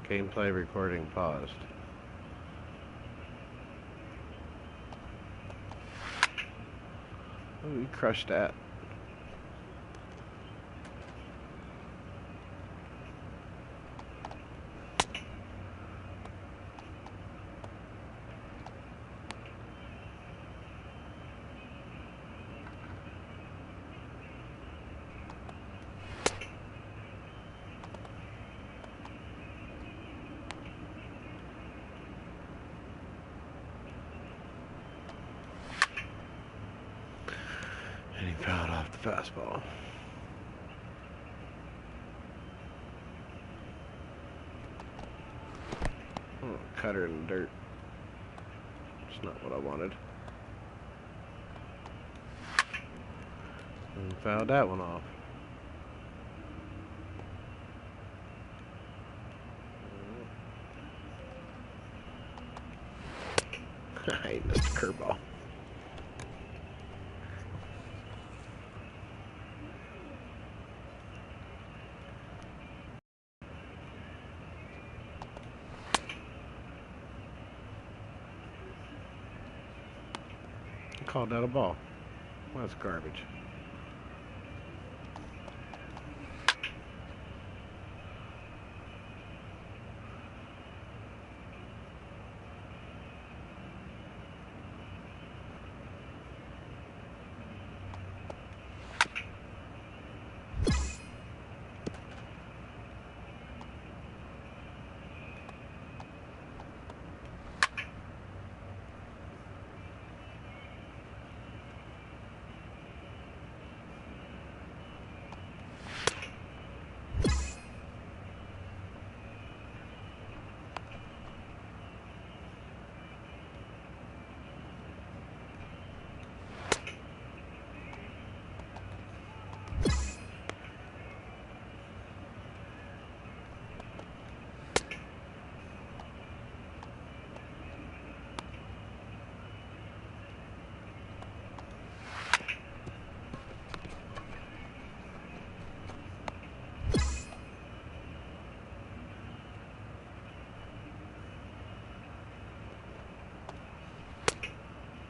Gameplay recording paused. Ooh, you crushed that. And he fouled off the fastball. Oh, cutter in the dirt. It's not what I wanted. And fouled that one off. I missed a curveball. I called that a ball. Well, that's garbage.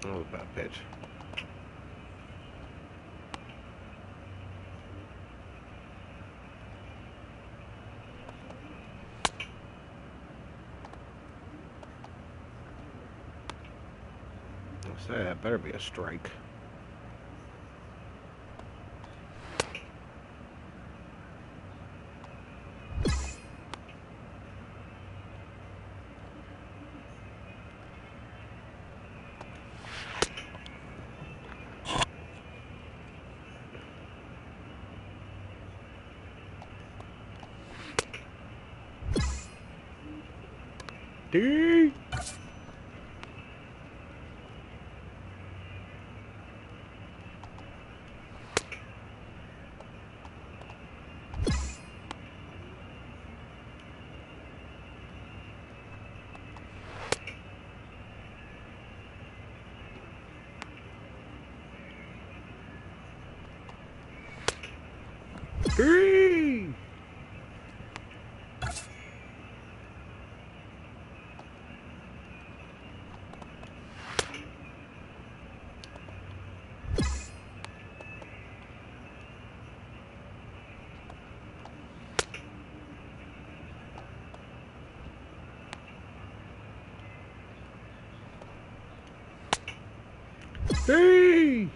That was a bad pitch. I say that better be a strike. D. D. D.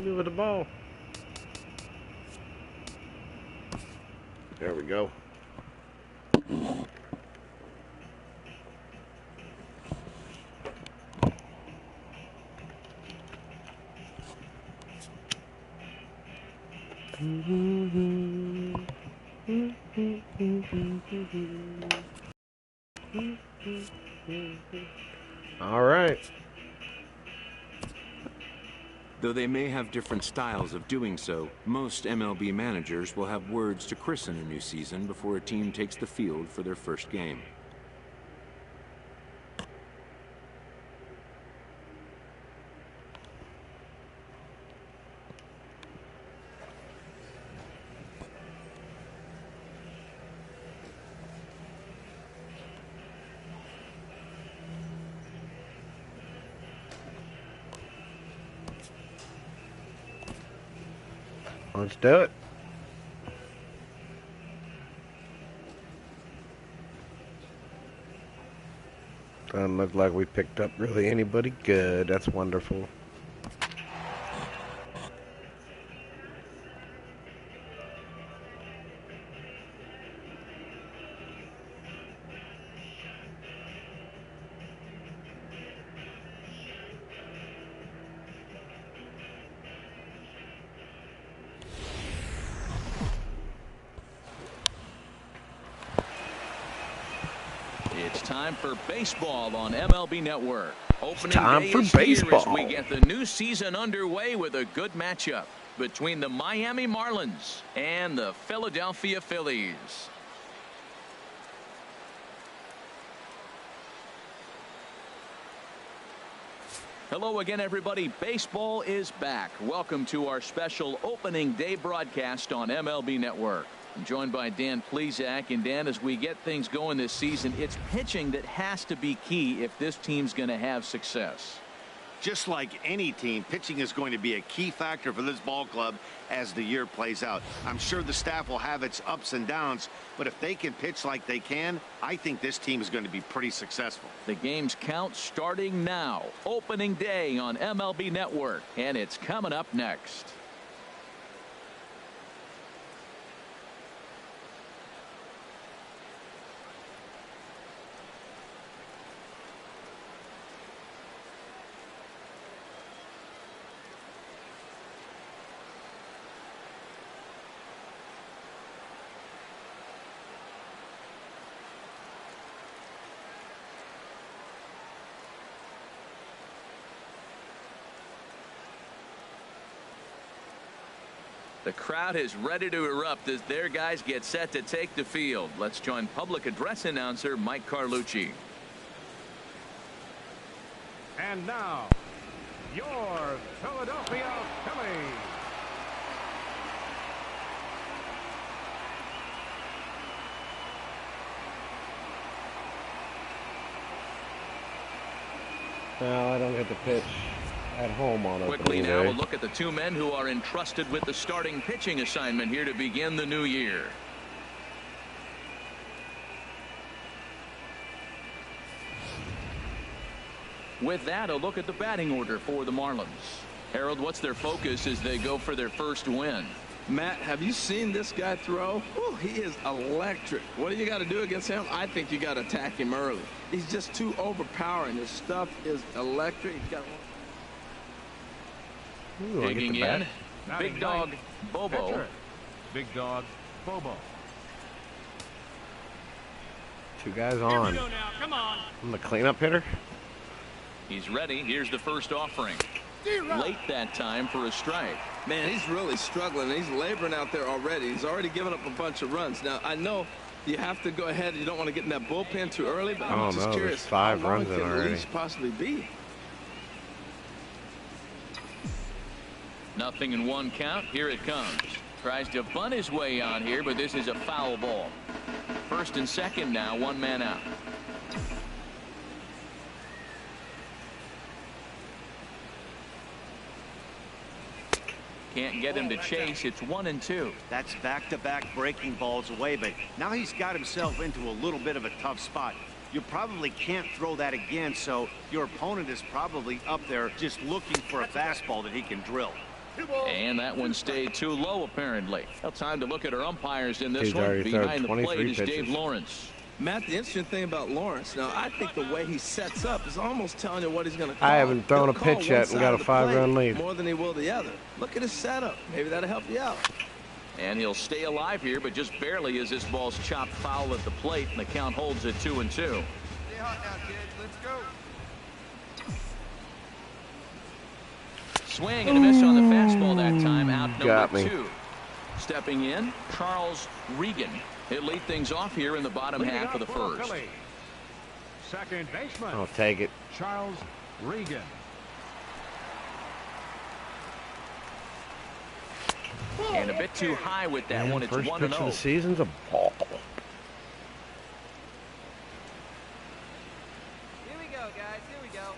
me with the ball. There we go. All right. Though they may have different styles of doing so, most MLB managers will have words to christen a new season before a team takes the field for their first game. Let's do it. Doesn't look like we picked up really anybody good. That's wonderful. It's time for baseball on MLB Network. Opening time day for is baseball. here as we get the new season underway with a good matchup between the Miami Marlins and the Philadelphia Phillies. Hello again, everybody. Baseball is back. Welcome to our special opening day broadcast on MLB Network. I'm joined by Dan Plesac. And Dan, as we get things going this season, it's pitching that has to be key if this team's going to have success. Just like any team, pitching is going to be a key factor for this ball club as the year plays out. I'm sure the staff will have its ups and downs, but if they can pitch like they can, I think this team is going to be pretty successful. The game's count starting now. Opening day on MLB Network, and it's coming up next. The crowd is ready to erupt as their guys get set to take the field. Let's join public address announcer Mike Carlucci. And now, your Philadelphia Phillies. Well, I don't get to pitch at home on Quickly opening now, day. we'll look at the two men who are entrusted with the starting pitching assignment here to begin the new year. With that, a look at the batting order for the Marlins. Harold, what's their focus as they go for their first win? Matt, have you seen this guy throw? Ooh, he is electric. What do you got to do against him? I think you got to attack him early. He's just too overpowering. His stuff is electric. He's got Ooh, I get Digging the in, bat. Big Dog Bobo. Pitcher, Big Dog Bobo. Two guys on. Now, come on. I'm the cleanup hitter. He's ready. Here's the first offering. Late that time for a strike. Man, he's really struggling. He's laboring out there already. He's already given up a bunch of runs. Now, I know you have to go ahead. You don't want to get in that bullpen too early, but I'm just there's curious 5 how long runs in can already. Leach possibly be? Nothing in one count. Here it comes. Tries to bunt his way on here, but this is a foul ball. First and second now, one man out. Can't get him to chase. It's 1-2. That's back-to-back breaking balls away, but now he's got himself into a little bit of a tough spot. You probably can't throw that again, so your opponent is probably up there just looking for a fastball that he can drill. And that one stayed too low, apparently. Well, time to look at our umpires in this He's one. already thrown Behind the 23 plate is pitches. Dave Lawrence. Matt, the interesting thing about Lawrence, now, I think the way he sets up is almost telling you what he's going to call. I haven't thrown He'll a call pitch one yet and side got of a the plate 5-run lead. more than he will the other. Look at his setup. Maybe that'll help you out. And he'll stay alive here, but just barely as this ball's chopped foul at the plate, and the count holds at 2-2. Stay hot now, kids. Let's go. Swing and a miss on the fastball that time. Out Got number me. 2. Stepping in, Charles Regan. He'll lead things off here in the bottom Leading half of the up for first. Philly, second baseman, I'll take it. Charles Regan. And a bit too high with that And one. It's first 1-0. pitch of the season's a ball. Here we go, guys. Here we go.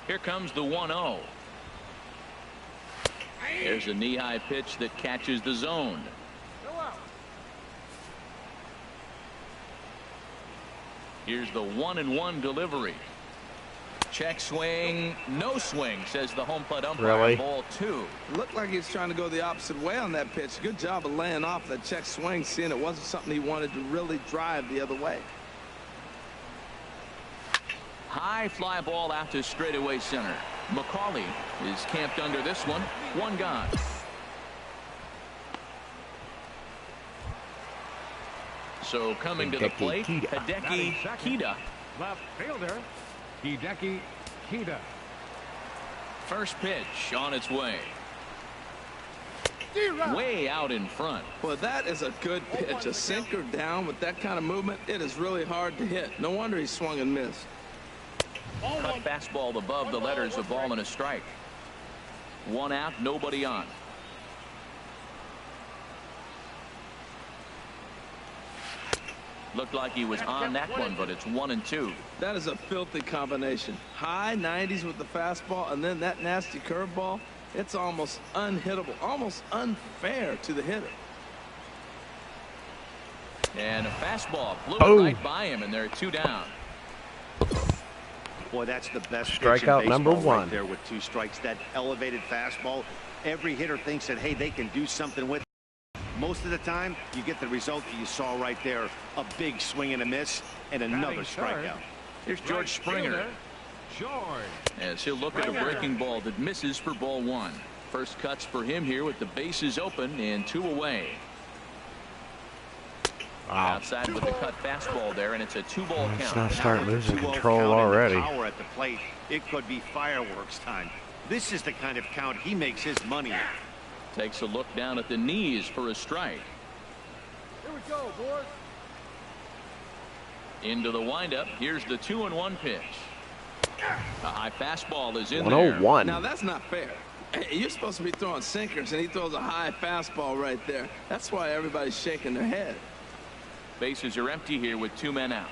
Here comes the 1-0. There's a knee-high pitch that catches the zone. Go out. Here's the 1-1 delivery. Check swing, no swing, says the home plate umpire. Really? Ball 2. Looked like he was trying to go the opposite way on that pitch. Good job of laying off that check swing, seeing it wasn't something he wanted to really drive the other way. High fly ball out to straightaway center. McCauley is camped under this one. One gone. So coming to the Hideki plate, Kita. Hideki Batting second. Kita. Left fielder, Hideki Kita. First pitch on its way. Way out in front. Well, that is a good pitch. A sinker down with that kind of movement, it is really hard to hit. No wonder he swung and missed. Cut fastball above the letters, a ball and a strike. One out, nobody on. Looked like he was on that one, but it's 1-2. That is a filthy combination. High 90s with the fastball and then that nasty curveball. It's almost unhittable, almost unfair to the hitter. And a fastball blew Oh. it right by him, and they're 2 down. Boy, that's the best pitch Strikeout in number baseball right 1. there with 2 strikes. That elevated fastball. Every hitter thinks that, hey, they can do something with it. Most of the time, you get the result that you saw right there. A big swing and a miss and another Batting third. strikeout. Here's George Right Springer fielder, George. as he'll look at a breaking ball that misses for ball 1. First cuts for him here with the bases open and 2 away. Wow. Outside with the cut fastball there, and it's a 2-ball Let's count. not start Now with losing the 2-0 control count and the already. Power at the plate, it could be fireworks time. This is the kind of count he makes his money at. Takes a look down at the knees for a strike. Here we go, boys. Into the windup. Here's the 2-1 pitch. A high fastball is in there. 101. Now, that's not fair. Hey, you're supposed to be throwing sinkers, and he throws a high fastball right there. That's why everybody's shaking their head. Bases are empty here with 2 men out.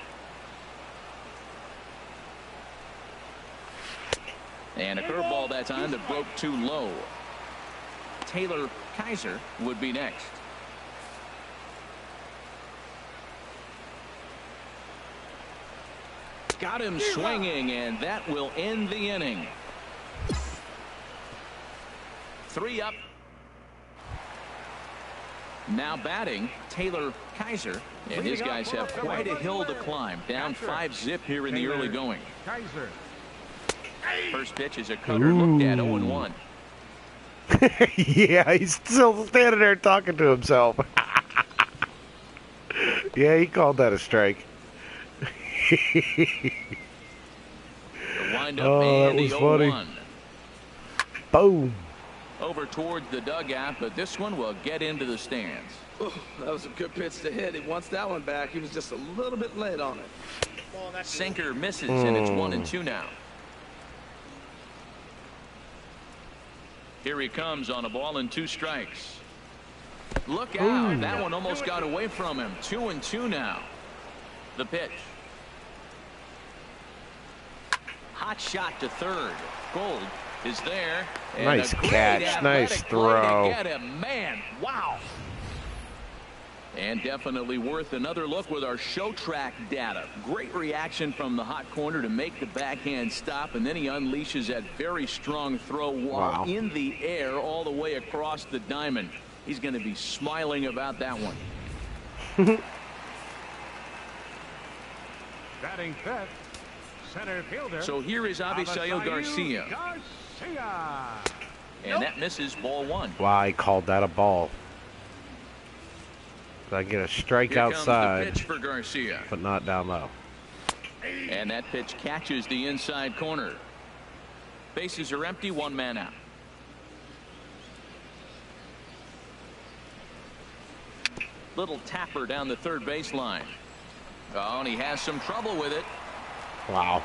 And a curveball that time that broke too low. Taylor Kaiser would be next. Got him swinging, and that will end the inning. 3 up. Now batting, Taylor Kaiser, and his guys have quite a hill to climb. Down 5-zip here in the early going. Kaiser. First pitch is a cutter looked at 0-1. Yeah, he's still standing there talking to himself. Yeah, he called that a strike. The windup Oh, that and the was funny. 0-1. Boom. Over towards the dugout, but this one will get into the stands. Ooh, that was a good pitch to hit. He wants that one back. He was just a little bit late on it. Sinker misses, and it's 1-2 now. Here he comes on a ball and 2 strikes. Look out. That one almost got away from him. 2-2 now. The pitch. Hot shot to third. Gold is there. And Nice a great catch. athletic Nice play throw. to get him. Man, wow. And definitely worth another look with our show track data. Great reaction from the hot corner to make the backhand stop, and then he unleashes that very strong throw while in the air all the way across the diamond. He's going to be smiling about that one. Batting fifth, center fielder. So here is Avisail Garcia. And that misses ball one. Wow, I called that a ball. I get a strike Here outside, comes the pitch for Garcia. but not down low. And that pitch catches the inside corner. Bases are empty, one man out. Little tapper down the third baseline. Oh, and he has some trouble with it. Wow.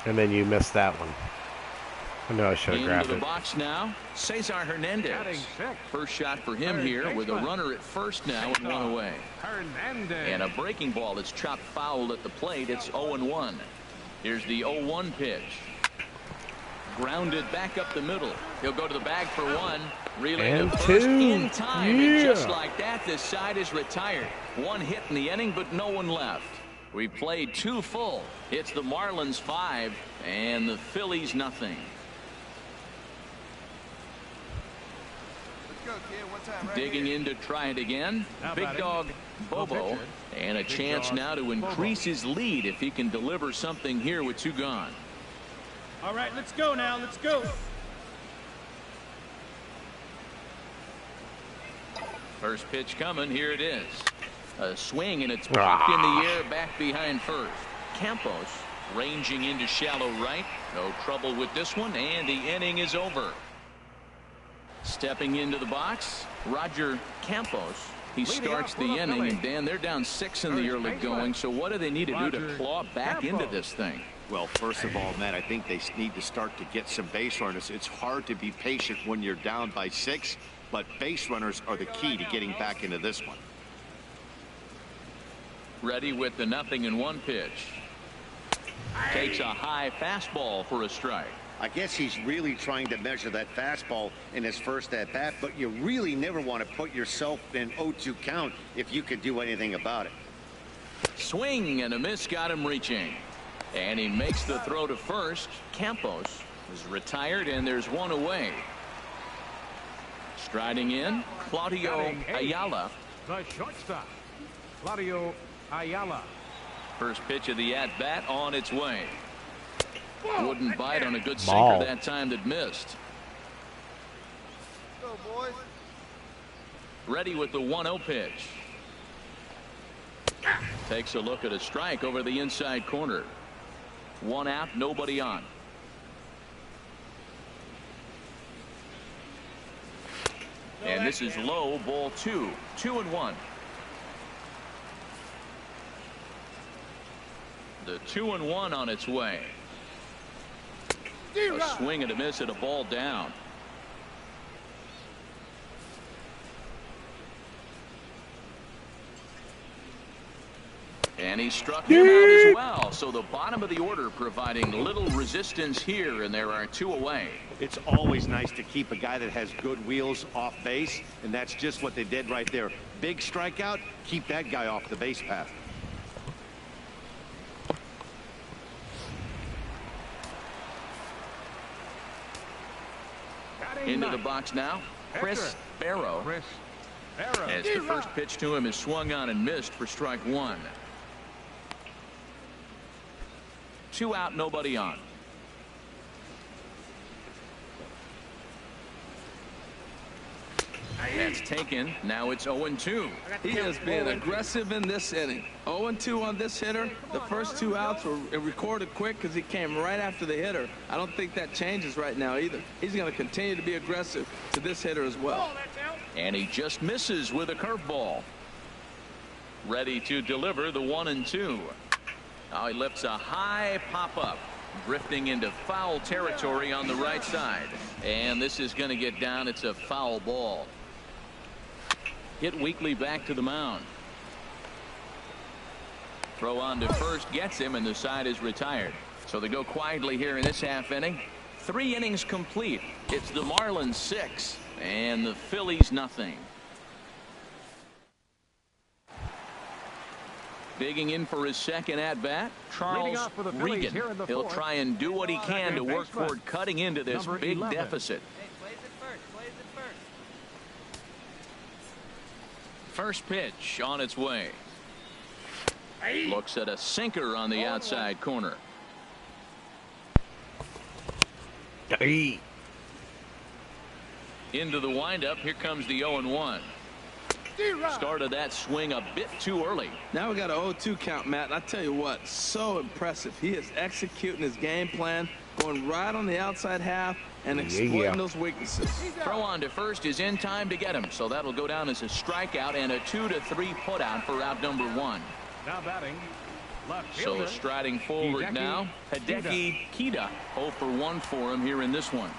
And then you missed that one. I know I should have grabbed Into the it. box now, Cesar Hernandez. First shot for him here with a runner at first now and one away. And a breaking ball that's chopped foul at the plate. It's 0-1. Here's the 0-1 pitch. Grounded back up the middle. He'll go to the bag for one. Relay And to first two. in time. Yeah. And just like that, this side is retired. One hit in the inning, but no one left. We played two full. It's the Marlins 5 and the Phillies nothing. Let's go, kid. One time right Digging here. in to try it again. Now Big batting. dog Bobo. And a chance dog now to increase his lead if he can deliver something here with two gone. All right, let's go now. Let's go. First pitch coming. Here it is. A swing, and it's popped in the air back behind first. Campos ranging into shallow right. No trouble with this one, and the inning is over. Stepping into the box, Roger Campos. He starts the inning, and Dan, they're down 6 in the early going, so what do they need to do to claw back into this thing? Well, first of all, Matt, I think they need to start to get some base runners. It's hard to be patient when you're down by 6, but base runners are the key to getting back into this one. Ready with the 0-1 pitch. Takes a high fastball for a strike. I guess he's really trying to measure that fastball in his first at bat, but you really never want to put yourself in 0-2 count if you could do anything about it. Swing and a miss got him reaching. And he makes the throw to first. Campos is retired, and there's one away. Striding in, Claudio Ayala. The shortstop, Claudio Ayala. First pitch of the at-bat on its way. Wouldn't bite on a good Ball. sinker that time that missed. Go, boys. Ready with the 1-0 pitch. Takes a look at a strike over the inside corner. One out, nobody on. And this is low, ball 2. 2-1. The 2-1 on its way. A swing and a miss at a ball down. And he struck him out as well. So the bottom of the order providing little resistance here, and there are 2 away. It's always nice to keep a guy that has good wheels off base, and that's just what they did right there. Big strikeout, keep that guy off the base path. Into the box now, Chris Barrow. As the first pitch to him is swung on and missed for strike 1. 2 out, nobody on. That's taken. Now it's 0-2. He has been aggressive in this inning. 0-2 on this hitter. The first 2 outs were recorded quick because he came right after the hitter. I don't think that changes right now either. He's going to continue to be aggressive to this hitter as well. And he just misses with a curveball. Ready to deliver the 1-2. Now he lifts a high pop-up, drifting into foul territory on the right side. And this is going to get down. It's a foul ball. Hit Weekly back to the mound. Throw on to first gets him, and the side is retired. So they go quietly here in this half inning. 3 innings complete. It's the Marlins 6 and the Phillies nothing. Digging in for his second at-bat, Charles off for the Phillies Regan. here in the He'll fourth. try and do what he can to Second work baseman, toward cutting into this number big 11. deficit. Hey, plays it first. Plays it first. First pitch on its way. Looks at a sinker on the outside corner. Hey. Into the windup. Here comes the 0-1. Started that swing a bit too early. Now we got an 0-2 count, Matt. I tell you what, so impressive. He is executing his game plan, going right on the outside half and exploiting those weaknesses. Throw on to first is in time to get him, so that'll go down as a strikeout and a 2-3 putout for out number 1. Now batting, left So fielder. striding forward Hideki now, Hideki Kita. 0 for 1 for him here in this one.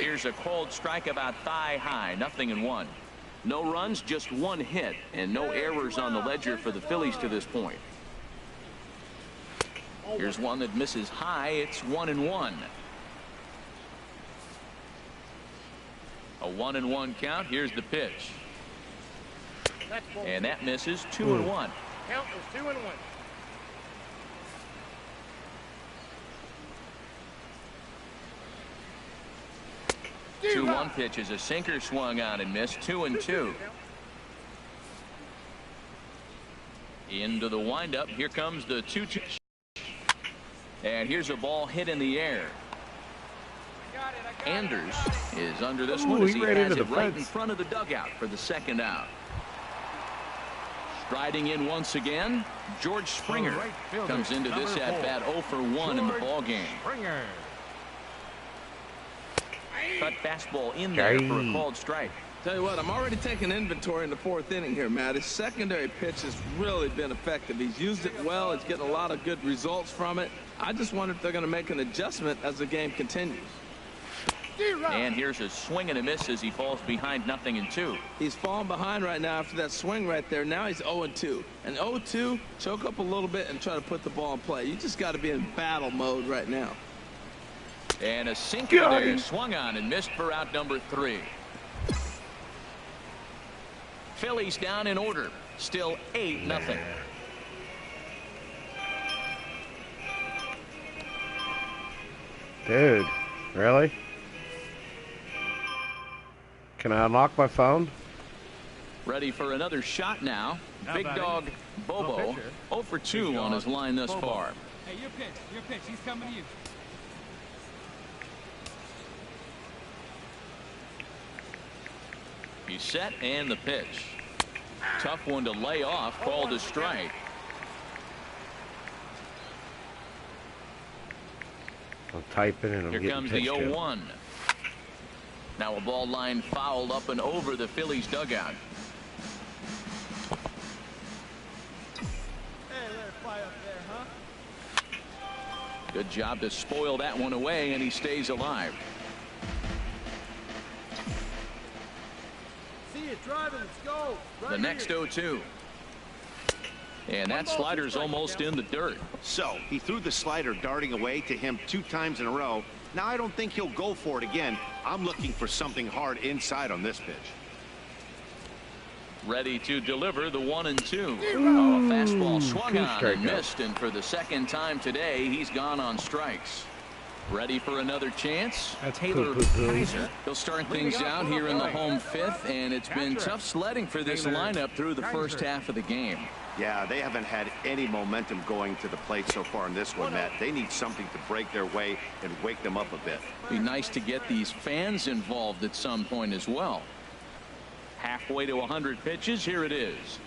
Here's a cold strike about thigh high, 0-1. No runs, just 1 hit, and no errors on the ledger for the Phillies to this point. Here's one that misses high. It's 1-1. A 1-1 count. Here's the pitch. And that misses. 2-1. Count is 2-1. 2-1 pitch is a sinker swung on and missed. 2-2. Into the windup. Here comes the 2-2. And here's a ball hit in the air. Anders is under this one as he has it right in front of the dugout for the second out. Striding in once again, George Springer comes into this at bat 0 for 1 in the ball game. Cut fastball in there for a called strike. Tell you what, I'm already taking inventory in the 4th inning here, Matt. His secondary pitch has really been effective. He's used it well. He's getting a lot of good results from it. I just wonder if they're going to make an adjustment as the game continues. And here's a swing and a miss as he falls behind 0-2. He's falling behind right now after that swing right there. Now he's 0-2. And 0-2, choke up a little bit and try to put the ball in play. You just got to be in battle mode right now. And a sinker there, swung on and missed for out number 3. Phillies down in order. Still 8-0. Dude, really? Can I unlock my phone? Ready for another shot now. Big batting, dog Bobo 0 for 2 on his line thus far. Hey, your pitch. He's coming to you. He's set and the pitch. Tough one to lay off, called a strike. I'll type it and I'm Here getting comes the pitched to. 0-1. Now a ball line fouled up and over the Phillies dugout. Hey, let it fly up there, huh? Good job to spoil that one away, and he stays alive. See it driving. Let's go. The next 0-2. And that slider's almost in the dirt. So he threw the slider darting away to him 2 times in a row. Now I don't think he'll go for it again. I'm looking for something hard inside on this pitch. Ready to deliver the 1-2. Oh, a fastball swung on and missed, and for the second time today, he's gone on strikes. Ready for another chance. Taylor Kaiser. He'll start things out here in the home 5th, and it's been tough sledding for this lineup through the first half of the game. Yeah, they haven't had any momentum going to the plate so far in this one, Matt. They need something to break their way and wake them up a bit. Be nice to get these fans involved at some point as well. Halfway to 100 pitches. Here it is.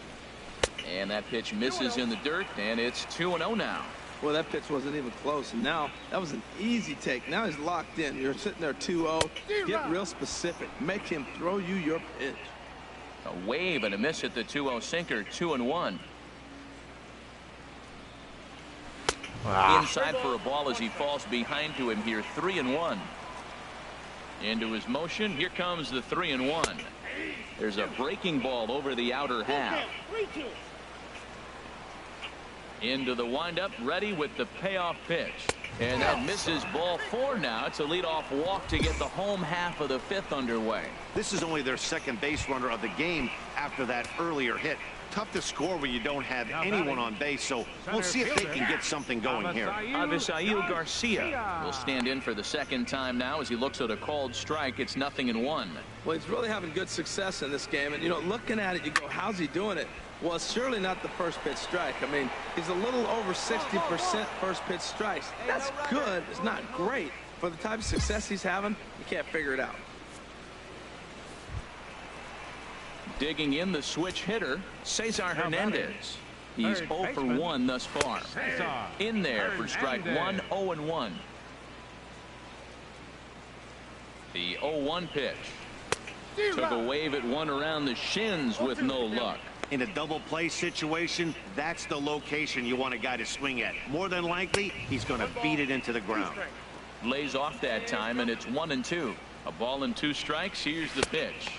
And that pitch misses in the dirt, and it's 2-0 now. Well, that pitch wasn't even close. And now that was an easy take. Now he's locked in. You're sitting there 2-0. Get real specific. Make him throw you your pitch. A wave and a miss at the 2-0 sinker. 2-1. Inside for a ball as he falls behind to him here. 3-1. Into his motion. Here comes the 3-1. There's a breaking ball over the outer half. Into the windup, ready with the payoff pitch. And that misses ball 4 now. It's a leadoff walk to get the home half of the 5th underway. This is only their second base runner of the game after that earlier hit. Tough to score when you don't have anyone on base, so we'll see if they can get something going here. Avisail Garcia will stand in for the second time now as he looks at a called strike. It's 0-1. Well, he's really having good success in this game. And, you know, looking at it, you go, how's he doing it? Well, it's surely not the first pitch strike. I mean, he's a little over 60% first pitch strikes. That's good. It's not great. For the type of success he's having, you can't figure it out. Digging in the switch hitter, Cesar Hernandez. He's 0 for 1 thus far. In there for strike 1, 0-1. The 0-1 pitch. Took a wave at one around the shins with no luck. In a double play situation, that's the location you want a guy to swing at. More than likely, he's going to beat it into the ground. Lays off that time, and it's 1-2. A ball and 2 strikes. Here's the pitch.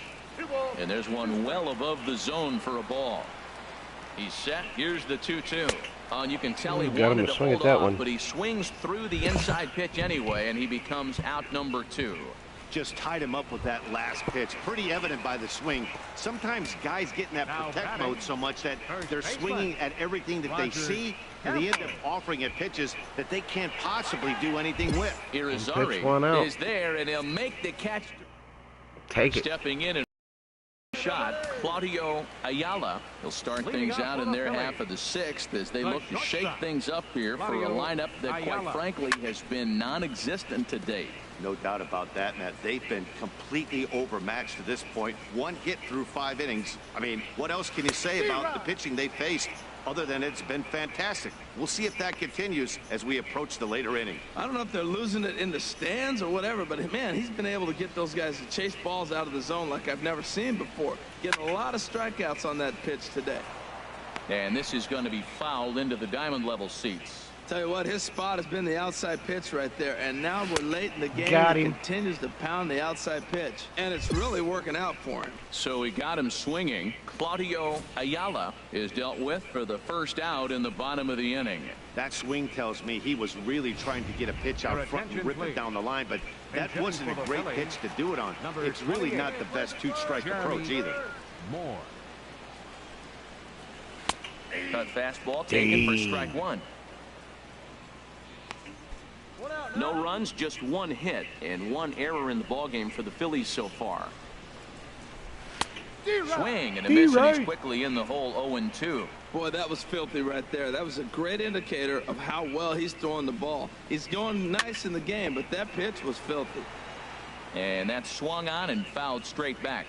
And there's one well above the zone for a ball. He's set. Here's the 2-2. And you can tell he wanted to hold off, but he swings through the inside pitch anyway, and he becomes out number 2. Just tied him up with that last pitch. Pretty evident by the swing. Sometimes guys get in that protect mode so much that they're swinging at everything that they see, and they end up offering at pitches that they can't possibly do anything with. Irizarry is there, and he'll make the catch. Take it. Stepping in and shot, Claudio Ayala. He'll start things out in their half of the 6th as they look to shake things up here for a lineup that, quite frankly, has been non-existent to date. No doubt about that, Matt. They've been completely overmatched to this point. 1 hit through 5 innings. I mean, what else can you say about the pitching they faced other than it's been fantastic? We'll see if that continues as we approach the later inning. I don't know if they're losing it in the stands or whatever, but, man, he's been able to get those guys to chase balls out of the zone like I've never seen before. Getting a lot of strikeouts on that pitch today. And this is going to be fouled into the diamond level seats. Tell you what, his spot has been the outside pitch right there, and now we're late in the game. He continues to pound the outside pitch, and it's really working out for him. So he got him swinging. Claudio Ayala is dealt with for the first out in the bottom of the inning. That swing tells me he was really trying to get a pitch out front and rip it down the line, but that wasn't a great pitch to do it on. It's really not the best 2-strike approach either. Cut fastball taken for strike 1. No runs, just 1 hit, and 1 error in the ballgame for the Phillies so far. Swing and a miss, and he's quickly in the hole. 0-2. Boy, that was filthy right there. That was a great indicator of how well he's throwing the ball. He's going nice in the game, but that pitch was filthy. And that swung on and fouled straight back.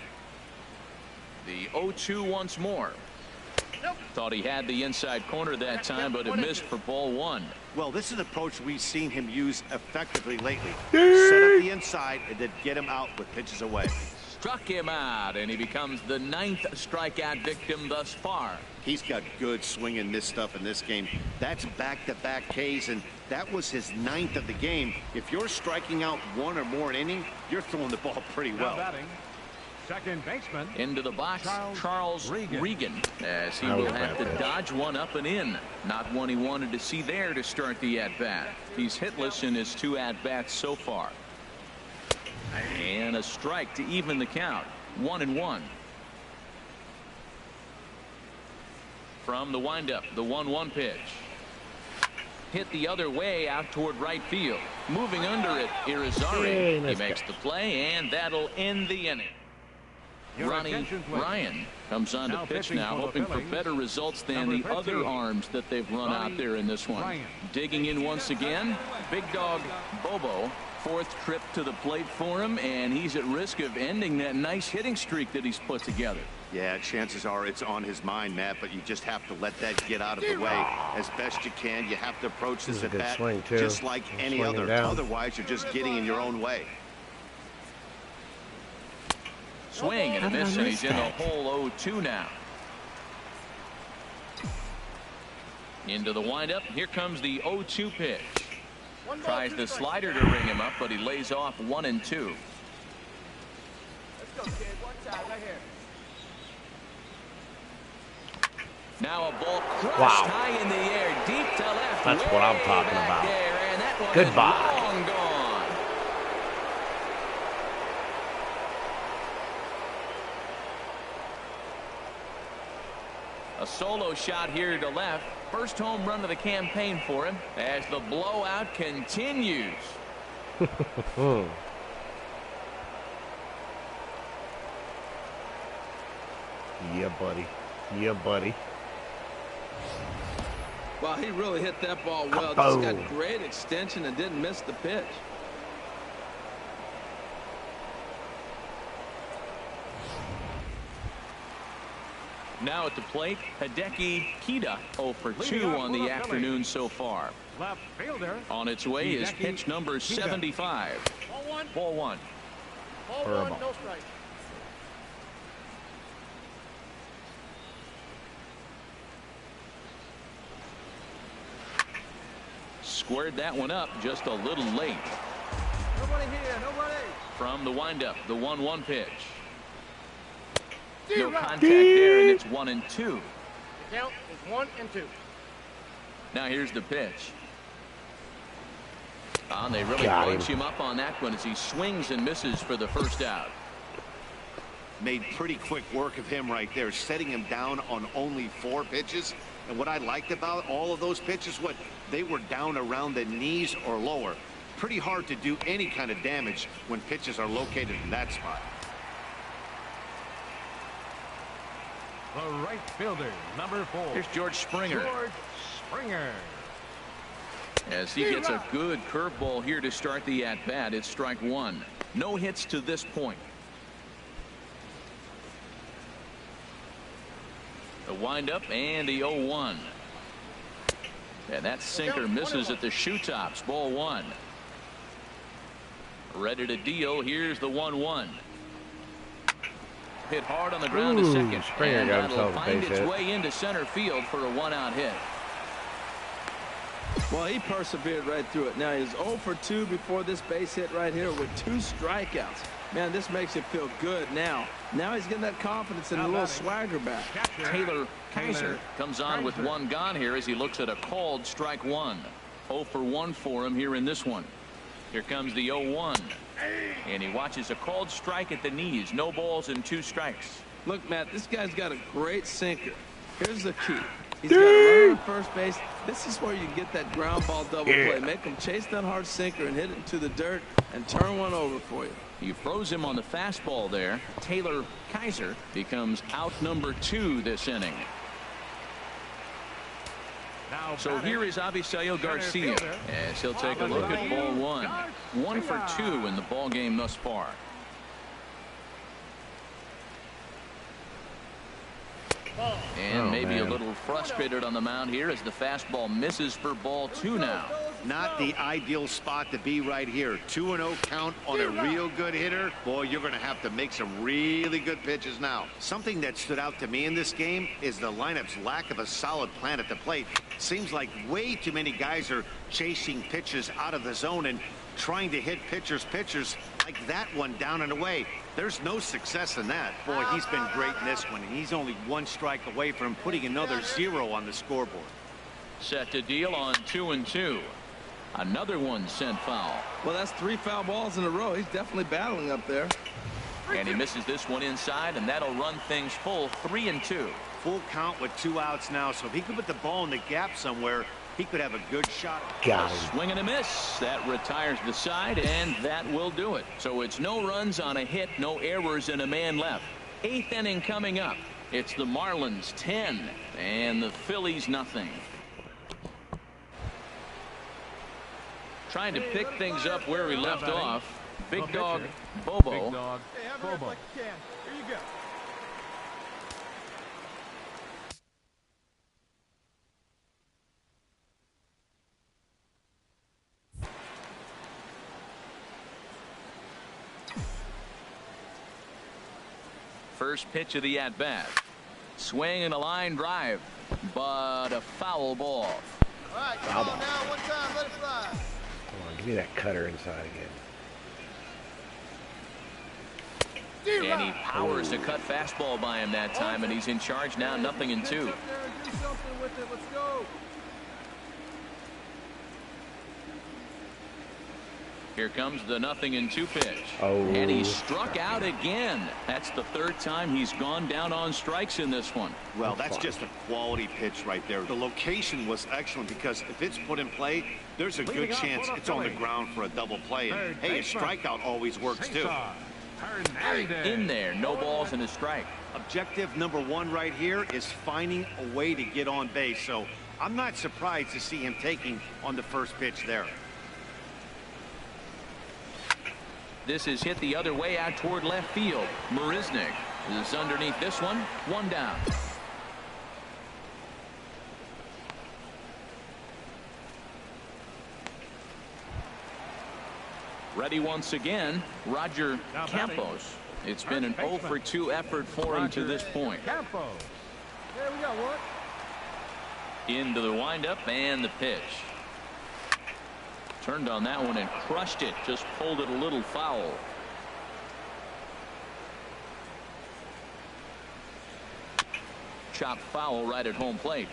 The 0-2 once more. Thought he had the inside corner that time, but it missed for ball 1. Well, this is an approach we've seen him use effectively lately. Set up the inside and then get him out with pitches away. Struck him out, and he becomes the 9th strikeout victim thus far. He's got good swing and miss stuff in this game. That's back-to-back Ks, and that was his 9th of the game. If you're striking out 1 or more an inning, you're throwing the ball pretty well. Second baseman. Into the box, Charles Regan, as he will have to dodge one up and in. Not one he wanted to see there to start the at-bat. He's hitless in his 2 at-bats so far. And a strike to even the count. 1-1. From the windup, the 1-1 pitch. Hit the other way out toward right field. Moving under it, Irizarry. He makes the play, and that'll end the inning. Ronnie Ryan comes on to pitch now, hoping for better results than the other arms that they've run out there in this one. Digging in once again, big dog Bobo. 4th trip to the plate for him, and he's at risk of ending that nice hitting streak that he's put together. Yeah, chances are it's on his mind, Matt, but you just have to let that get out of the way as best you can. You have to approach this at bat just like any other. Otherwise, you're just getting in your own way. Swing and a miss, and he's in the hole. 0-2 now. Into the windup. Here comes the 0-2 pitch. Tries the slider to ring him up, but he lays off 1-2. Let's go, kid. One time, right here. Now a ball crushed high in the air, deep to left. That's what I'm talking about. There, and that That one Goodbye. is long gone. A solo shot here to left. First home run of the campaign for him as the blowout continues. Yeah, buddy. Yeah, buddy. Well, he really hit that ball well. Just got great extension and didn't miss the pitch. Now at the plate, Hideki Kida 0 for 2 on the afternoon so far. Left fielder. On its way is pitch number 75. Ball one. Ball one. Ball one, no strike. Squared that one up just a little late. Nobody here, nobody. From the windup, the 1-1 pitch. No contact there, and it's 1-2. The count is 1-2. Now here's the pitch. And they really Got bunch him up on that one as he swings and misses for the first out. Made pretty quick work of him right there, setting him down on only 4 pitches. And what I liked about all of those pitches, they were down around the knees or lower. Pretty hard to do any kind of damage when pitches are located in that spot. The right fielder, number 4. Here's George Springer. George Springer. As he gets a good curveball here to start the at-bat. It's strike 1. No hits to this point. The windup and the 0-1. And that sinker misses at the shoe tops. Ball 1. Ready to deal. Here's the 1-1. Hit hard on the ground to second. Springer and got that'll himself a find base its hit. way into center field for a 1-out hit. Well, he persevered right through it. Now he's 0 for 2 before this base hit right here with 2 strikeouts. Man, this makes you feel good now. Now he's getting that confidence and a little swagger back. Taylor Kaiser comes on with 1 gone here as he looks at a called strike 1. 0 for 1 for him here in this one. Here comes the 0-1. And he watches a called strike at the knees. No balls and 2 strikes. Look, Matt, this guy's got a great sinker. Here's the key. He's got a runner on first base. This is where you get that ground ball double play. Make him chase that hard sinker and hit it into the dirt and turn one over for you. You froze him on the fastball there. Taylor Kaiser becomes out number 2 this inning. Now So here is Avisail Garcia as he'll take a look at ball 1. 1 for 2 in the ball game thus far. And maybe a little frustrated on the mound here as the fastball misses for ball 2 now. Not the ideal spot to be right here. 2-0 count on a real good hitter. Boy, you're going to have to make some really good pitches now. Something that stood out to me in this game is the lineup's lack of a solid plan at the plate. Seems like way too many guys are chasing pitches out of the zone and trying to hit pitchers like that one down and away. There's no success in that. Boy, he's been great in this one, and he's only 1 strike away from putting another 0 on the scoreboard. Set to deal on 2-2. Another one sent foul. Well, that's 3 foul balls in a row. He's definitely battling up there. And he misses this one inside, and that'll run things full 3-2. Full count with 2 outs now, so if he could put the ball in the gap somewhere, he could have a good shot. Got A him. swing and a miss. That retires the side, and that will do it. So it's no runs on a hit, no errors, and a man left. 8th inning coming up. It's the Marlins 10 and the Phillies nothing. Trying to pick things up where we left off. Big Dog Bobo. Big Dog Hey, have it Bobo. like you can. Here you go. First pitch of the at-bat. Swing and a line drive, but a foul ball. All right, come on now. One time, let it fly. Come on, give me that cutter inside again. And he powers a cut fastball by him that time, and he's in charge now, 0-2. Get up there and do something with it. Let's go. Here comes the 0-2 pitch. Oh. And he struck out again. That's the third time he's gone down on strikes in this one. Well, that's just a quality pitch right there. The location was excellent because if it's put in play, there's a good chance it's on the ground for a double play. And hey, a strikeout always works too. In there, no balls and a strike. Objective number one right here is finding a way to get on base. So I'm not surprised to see him taking on the first pitch there. This is hit the other way out toward left field. Marisnik is underneath this one. One down. Ready once again, Roger Campos. It's been an 0-for-2 effort for him to this point. Campos. There we got one. Into the windup and the pitch. Turned on that one and crushed it. Just pulled it a little foul. Chopped foul right at home plate.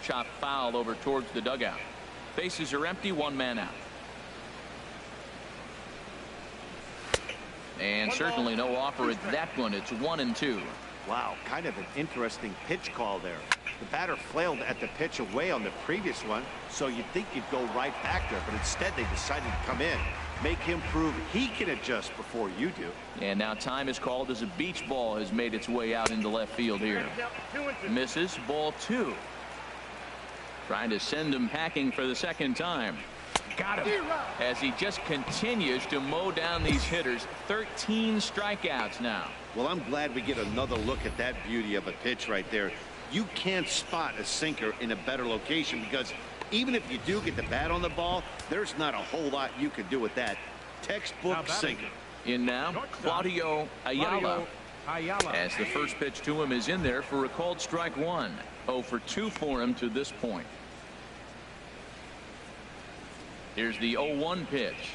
Chopped foul over towards the dugout. Bases are empty. One man out. And certainly no offer at that one. It's 1-2. Wow, kind of an interesting pitch call there. The batter flailed at the pitch away on the previous one, so you'd think you'd go right back there, but instead they decided to come in, make him prove he can adjust before you do. And now time is called as a beach ball has made its way out into left field here. Misses, ball 2. Trying to send him packing for the second time. Got him. As he just continues to mow down these hitters. 13 strikeouts now. Well, I'm glad we get another look at that beauty of a pitch right there. You can't spot a sinker in a better location because even if you do get the bat on the ball, there's not a whole lot you can do with that. Textbook sinker. In now, Claudio Ayala. As the first pitch to him is in there for a called strike 1. 0-for-2 for him to this point. Here's the 0-1 pitch.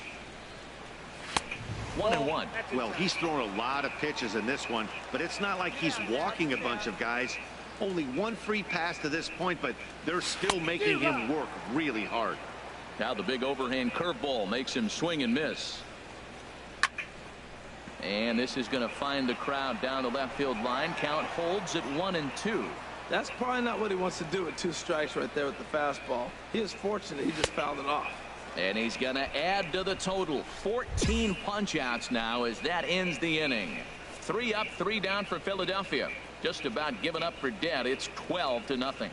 1-1. Well, he's thrown a lot of pitches in this one, but it's not like he's walking a bunch of guys. Only one free pass to this point, but they're still making him work really hard. Now the big overhand curveball makes him swing and miss. And this is going to find the crowd down the left field line. Count holds at 1-2. That's probably not what he wants to do with 2 strikes right there with the fastball. He is fortunate he just fouled it off. And he's going to add to the total. 14 punch-outs now as that ends the inning. 3 up, 3 down for Philadelphia. Just about given up for dead. It's 12-0.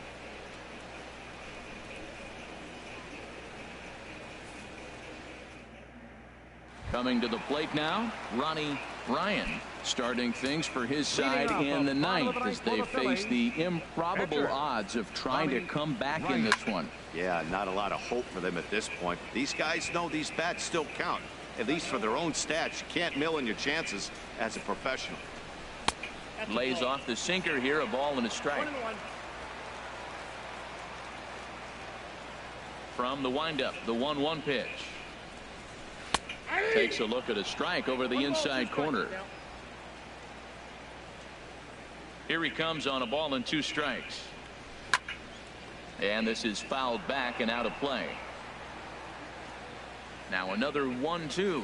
Coming to the plate now, Ronnie Ryan starting things for his side in the 9th as they face the improbable odds of trying to come back in this one. Yeah, not a lot of hope for them at this point. These guys know these bats still count, at least for their own stats. You can't mill in your chances as a professional. Lays off the sinker here, a ball and a strike. From the windup, the 1-1 pitch. Takes a look at a strike over the inside corner. Here he comes on a ball and 2 strikes. And this is fouled back and out of play. Now another 1-2.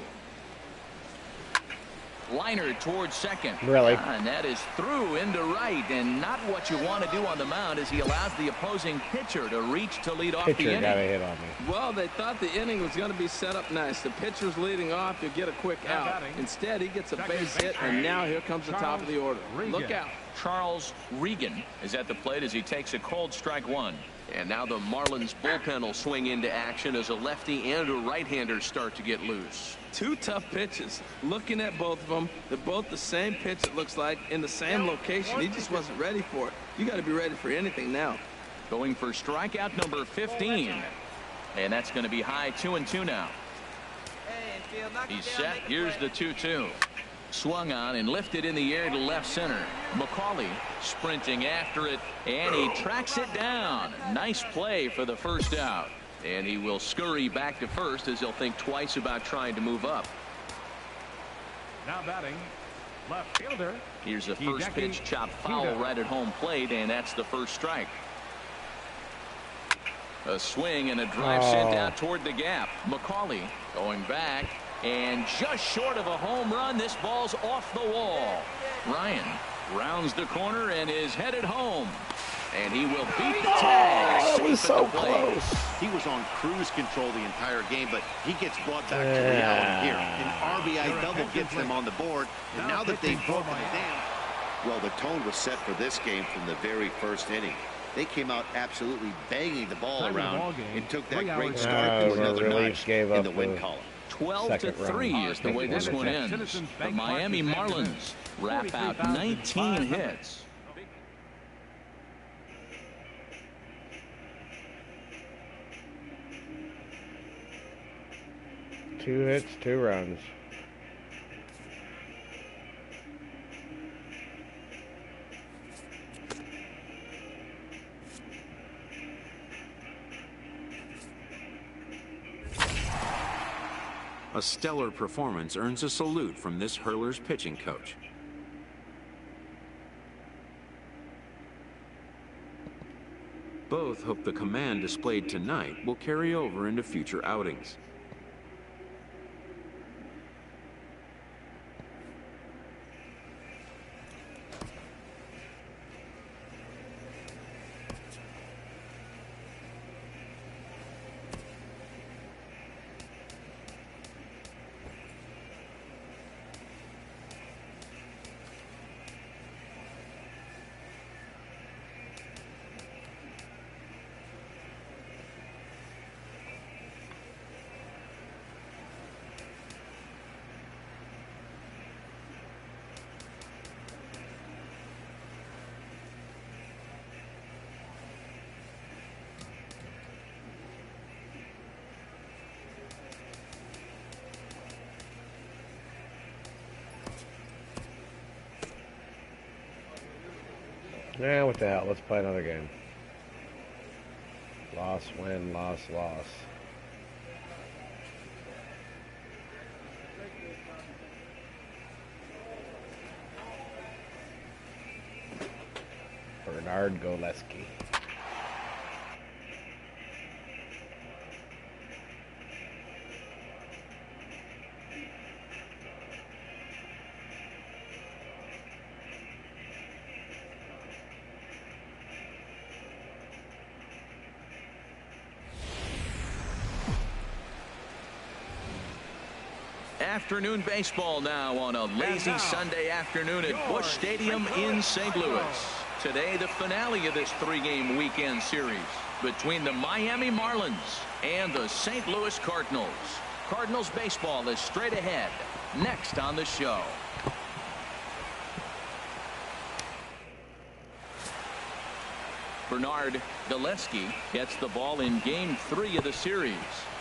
Liner towards second. Really? And that is through into right, and not what you want to do on the mound as he allows the opposing pitcher to reach to lead off the inning. Got a hit on me. Well, they thought the inning was going to be set up nice. The pitcher's leading off, you get a quick out. Instead, he gets a base hit, and now here comes the top of the order. Look out. Charles Regan is at the plate as he takes a called strike 1. And now the Marlins bullpen will swing into action as a lefty and a right-hander start to get loose. 2 tough pitches. Looking at both of them, they're both the same pitch, it looks like, in the same location. He just wasn't ready for it. You got to be ready for anything now. Going for strikeout number 15. And that's going to be high. 2-2 now. He's set. Here's the 2-2. Swung on and lifted in the air to left center. McCauley sprinting after it, and he tracks it down. Nice play for the first out. And he will scurry back to first as he'll think twice about trying to move up. Now batting, Left fielder. Here's a first pitch chop foul right at home plate, and that's the first strike. A swing and a drive sent out toward the gap. McCauley going back, and just short of a home run. This ball's off the wall. Ryan rounds the corner and is headed home. And he will beat the tag. It was so close. He was on cruise control the entire game, but he gets brought back to reality here. An RBI double gets them on the board, and now that they've broken it down, well, the tone was set for this game from the very first inning. They came out absolutely banging the ball around and took that great start to another notch in the win column. 12-3 is the way this one ends. The Miami Marlins wrap out 19 hits. Two hits, 2 runs. A stellar performance earns a salute from this hurler's pitching coach. Both hope the command displayed tonight will carry over into future outings. Yeah, what the hell? Let's play another game. Loss, win, loss, loss. Bernard Goleski. Afternoon baseball now on a lazy Sunday afternoon at Busch Stadium in St. Louis. Today, the finale of this 3-game weekend series between the Miami Marlins and the St. Louis Cardinals. Cardinals baseball is straight ahead. Next on the show. Bernard Goleski gets the ball in Game 3 of the series.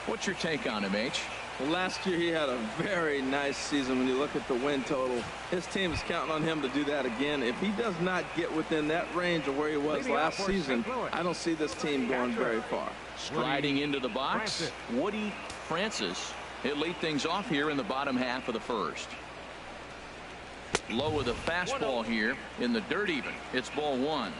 What's your take on him, H? Well, last year he had a very nice season when you look at the win total. His team is counting on him to do that again. If he does not get within that range of where he was last season, I don't see this team going very far. Striding into the box, Woody Francis. He'll lead things off here in the bottom half of the first. Low with a fastball here in the dirt even. It's ball 1.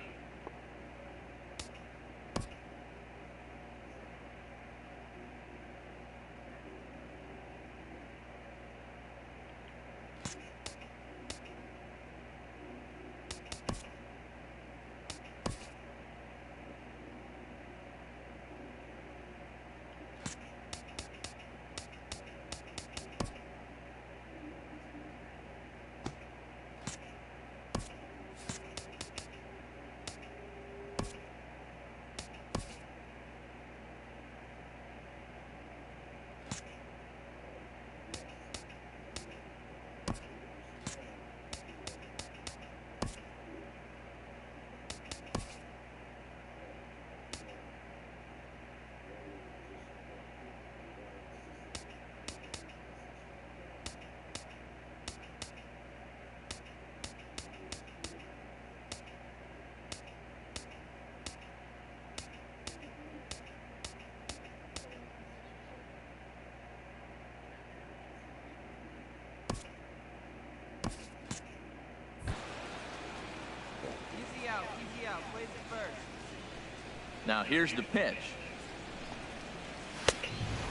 Now here's the pitch.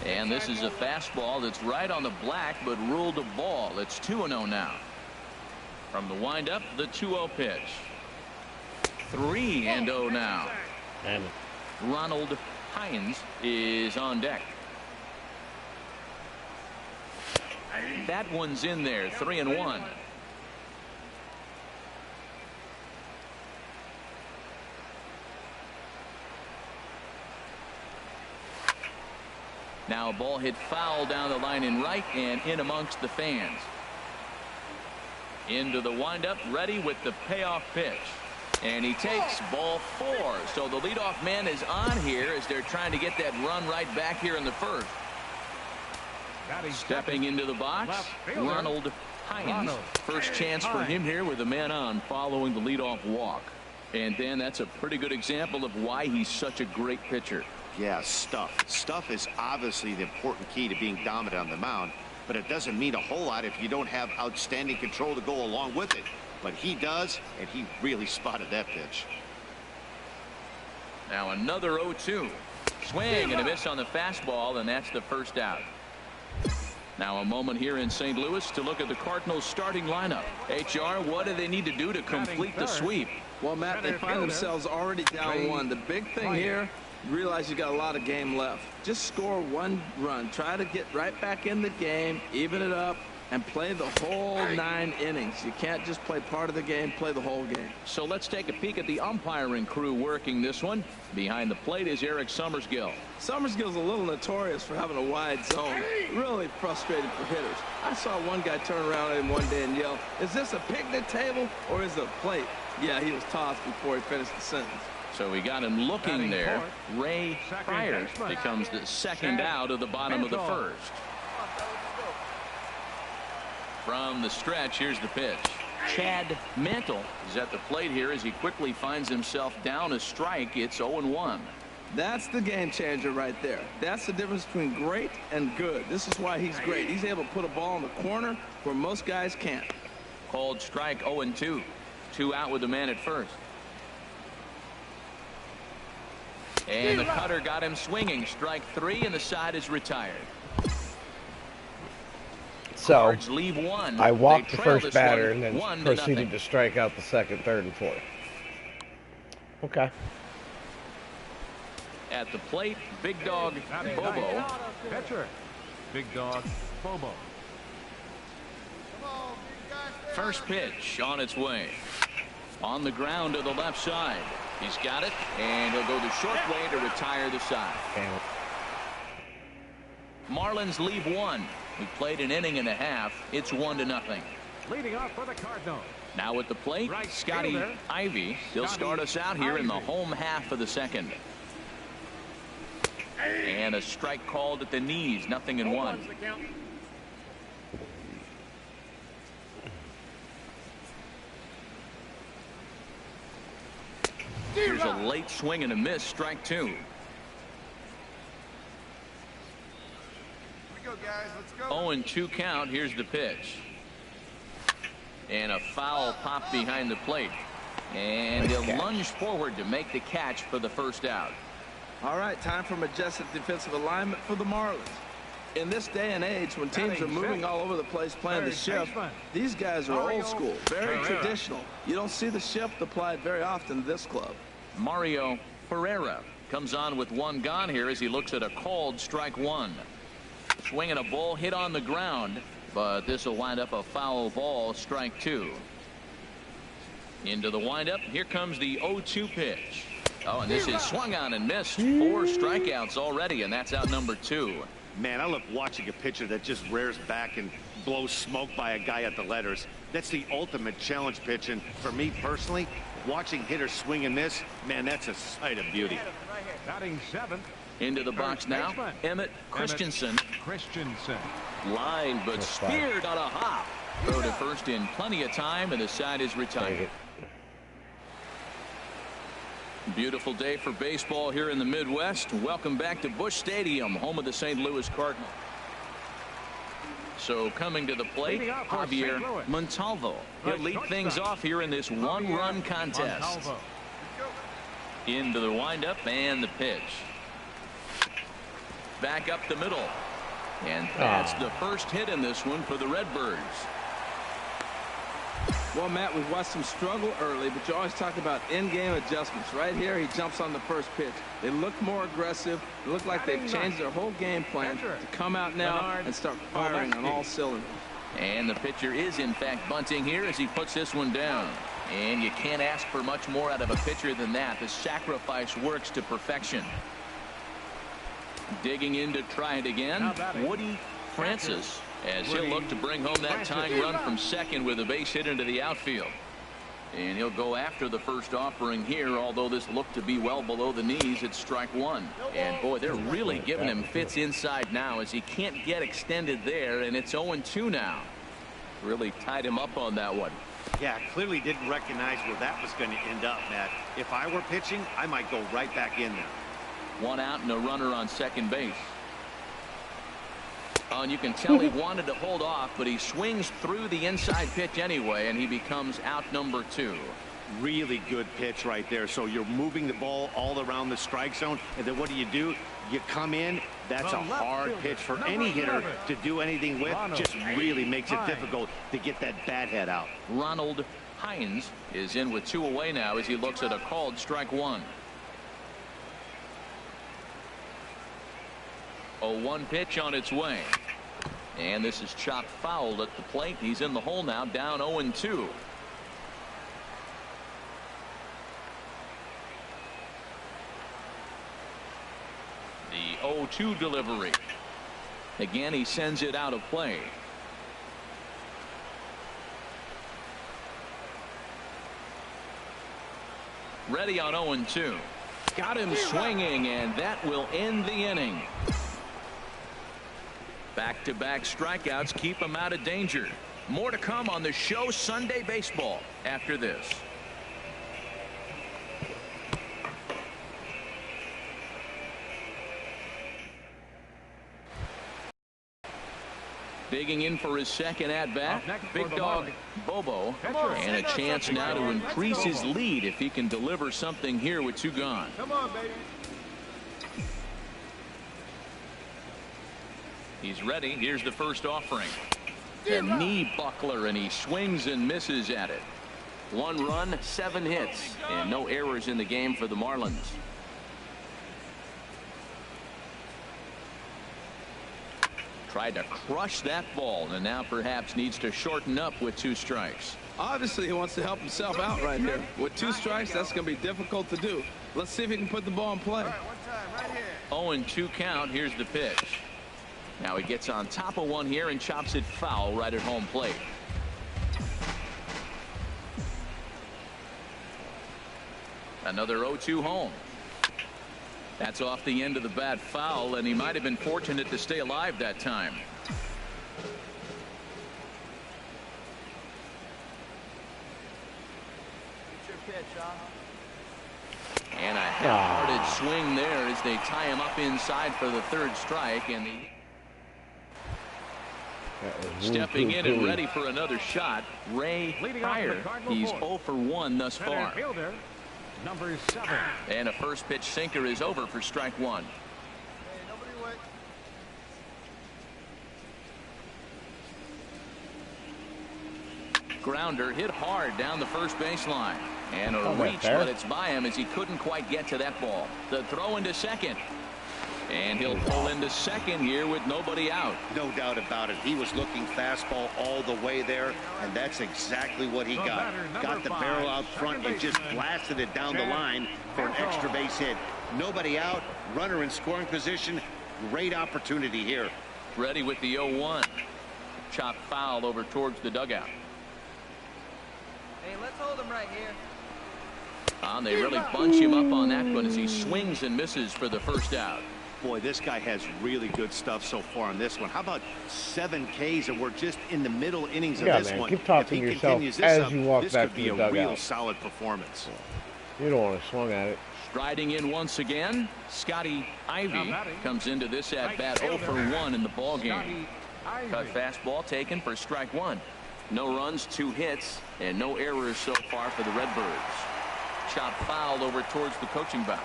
And this is a fastball that's right on the black, but ruled a ball. It's 2-0 now. From the windup, the 2-0 pitch. 3-0 now. And Ronald Hines is on deck. That one's in there. 3-1. Now a ball hit foul down the line in right and in amongst the fans. Into the windup, ready with the payoff pitch. And he takes ball 4. So the leadoff man is on here as they're trying to get that run right back here in the first. Stepping into the box, Ronald Hines. First chance for him here with a man on following the leadoff walk. And Dan, that's a pretty good example of why he's such a great pitcher. Yeah, stuff. Stuff is obviously the important key to being dominant on the mound, but it doesn't mean a whole lot if you don't have outstanding control to go along with it. But he does, and he really spotted that pitch. Now another 0-2. Swing and a miss on the fastball, and that's the first out. Now a moment here in St. Louis to look at the Cardinals starting lineup. HR, what do they need to do to complete the sweep? Well, Matt, they find themselves already down 1. The big thing here, you realize you got a lot of game left. Just score 1 run. Try to get right back in the game, even it up, and play the whole 9 innings. You can't just play part of the game, play the whole game. So let's take a peek at the umpiring crew working this one. Behind the plate is Eric Summersgill. Summersgill's a little notorious for having a wide zone. Really frustrating for hitters. I saw one guy turn around at him one day and yell, "Is this a picnic table or is it a plate?" Yeah, he was tossed before he finished the sentence. So we got him looking there. Ray Pryor becomes the second out of the bottom of the first. From the stretch, here's the pitch. Chad Mantle is at the plate here as he quickly finds himself down a strike. It's 0-1. That's the game changer right there. That's the difference between great and good. This is why he's great. He's able to put a ball in the corner where most guys can't. Called strike 0-2. 2 out with the man at first. And the cutter got him swinging. Strike 3, and the side is retired. so Cards leave 1. I walked the They trail first this batter one and then 1-0. proceeded to strike out the second, third, and fourth. Okay. At the plate, Big Dog Bobo. Pitcher. Big Dog Bobo. First pitch on its way. On the ground to the left side. He's got it, and he'll go the short way to retire the side. Marlins leave 1. We played an inning and a half. It's 1-0. Leading off for the Cardinals. Now at the plate, Scotty Ivy. He'll start us out here in the home half of the second. And a strike called at the knees. 0-1. Here's a late swing and a miss. Strike 2. 0-2 count. Here's the pitch. And a foul pop behind the plate. And he'll lunge forward to make the catch for the first out. All right, time for majestic defensive alignment for the Marlins. In this day and age, when teams are moving all over the place playing the shift, these guys are old school, very traditional. You don't see the shift applied very often to this club. Mario Pereira comes on with 1 gone here as he looks at a called strike 1. Swinging a ball hit on the ground, but this will wind up a foul ball. Strike 2. Into the windup. Here comes the 0-2 pitch. Oh, and this is swung on and missed. 4 strikeouts already, and that's out number 2. Man, I love watching a pitcher that just rears back and blows smoke by a guy at the letters. That's the ultimate challenge pitch, and for me personally, watching hitters swing and miss, man, that's a sight of beauty. Batting 7th. Into the box now, Emmett Christensen. Line, but speared on a hop. Throw to first in plenty of time, and the side is retired. Beautiful day for baseball here in the Midwest. Welcome back to Busch Stadium, home of the St. Louis Cardinals. So coming to the plate, Javier Montalvo. He'll lead things off here in this 1-run contest. Into the windup and the pitch. Back up the middle. And that's the first hit in this one for the Redbirds. Well, Matt, we've watched him struggle early, but you always talk about in-game adjustments. Right here, he jumps on the first pitch. They look more aggressive. It looked like they've changed their whole game plan to come out now and start firing on all cylinders. And the pitcher is, in fact, bunting here as he puts this one down. And you can't ask for much more out of a pitcher than that. The sacrifice works to perfection. Digging in to try it again, Woody Francis, as he'll look to bring home that tying run from second with a base hit into the outfield. And he'll go after the first offering here, although this looked to be well below the knees. It's strike one. And boy, they're really giving him fits inside now as he can't get extended there, and it's 0-2 now. Really tied him up on that one. Yeah, clearly didn't recognize where that was going to end up, Matt. If I were pitching, I might go right back in there. One out and a runner on second base. Oh, and you can tell he wanted to hold off, but he swings through the inside pitch anyway, and he becomes out number 2. Really good pitch right there. So you're moving the ball all around the strike zone, and then what do? You come in. That's a hard pitch for any hitter to do anything with. Just really makes it difficult to get that bat head out. Ronald Hines is in with 2 away now as he looks at a called strike one. 0-1 pitch on its way. And this is chopped foul at the plate. He's in the hole now, down 0-2. The 0-2 delivery. Again, he sends it out of play. Ready on 0-2. Got him swinging, and that will end the inning. Back-to-back strikeouts keep him out of danger. More to come on the show Sunday Baseball after this. Digging in for his second at-bat, Big Dog Bobo, and a chance now to increase his lead if he can deliver something here with 2 gone. Come on, baby. He's ready. Here's the first offering. A knee buckler, and he swings and misses at it. 1 run, 7 hits, and no errors in the game for the Marlins. Tried to crush that ball, and now perhaps needs to shorten up with 2 strikes. Obviously, he wants to help himself out right here. With 2 strikes, that's going to be difficult to do. Let's see if he can put the ball in play. 0-2 count. Here's the pitch. Now he gets on top of one here and chops it foul right at home plate. Another 0-2 home. That's off the end of the bat foul, and he might have been fortunate to stay alive that time. And a half-hearted swing there as they tie him up inside for the 3rd strike, and stepping in and ready for another shot, Ray Pryor. He's 0 for 1 thus far. Number 7. And a first pitch sinker is over for strike 1. Grounder hit hard down the first baseline. And a reach, but it's by him as he couldn't quite get to that ball. The throw into second. And he'll pull into second here with nobody out. No doubt about it. He was looking fastball all the way there, and that's exactly what he got. Got the barrel out front and just blasted it down the line for an extra base hit. Nobody out, runner in scoring position. Great opportunity here. Ready with the 0-1. Chop foul over towards the dugout. Hey, let's hold him right here. They really bunch him up on that one as he swings and misses for the first out. Boy, this guy has really good stuff so far on this one. How about 7 Ks, and we're just in the middle innings of this one. Keep talking to yourself as you walk back to the dugout. This could be a real solid performance. You don't want to swing at it. Striding in once again, Scotty Ivy comes into this at bat 0 for 1 in the ball game. Cut fastball taken for strike 1. No runs, 2 hits, and no errors so far for the Redbirds. chop foul over towards the coaching box.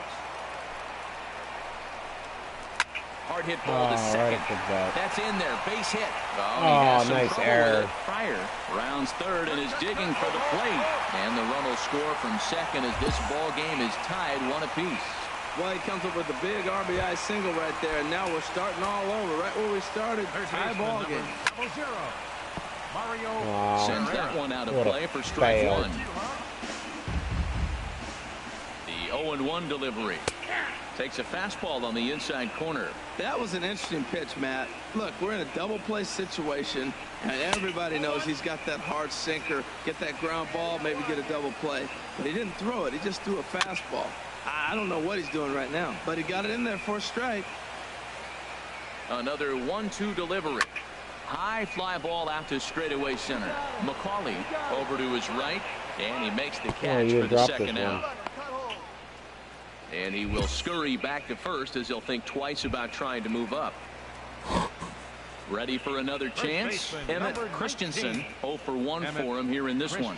Hard hit ball to second. That's in there. Base hit. Oh, nice error. Pryor rounds third and is digging for the plate. And the run will score from second as this ball game is tied 1 apiece. Well, he comes up with a big RBI single right there, and now we're starting all over right where we started. High ball game. Sends that one out of play for strike one. The 0-1 delivery. Takes a fastball on the inside corner. That was an interesting pitch, Matt. Look, we're in a double play situation, and everybody knows he's got that hard sinker, get that ground ball, maybe get a double play. But he didn't throw it. He just threw a fastball. I don't know what he's doing right now, but he got it in there for a strike. Another 1-2 delivery. High fly ball out to straightaway center. McCauley over to his right, and he makes the catch for the second out. And he will scurry back to first as he'll think twice about trying to move up. Ready for another chance. Emmett Christensen 0 for 1 for him here in this one.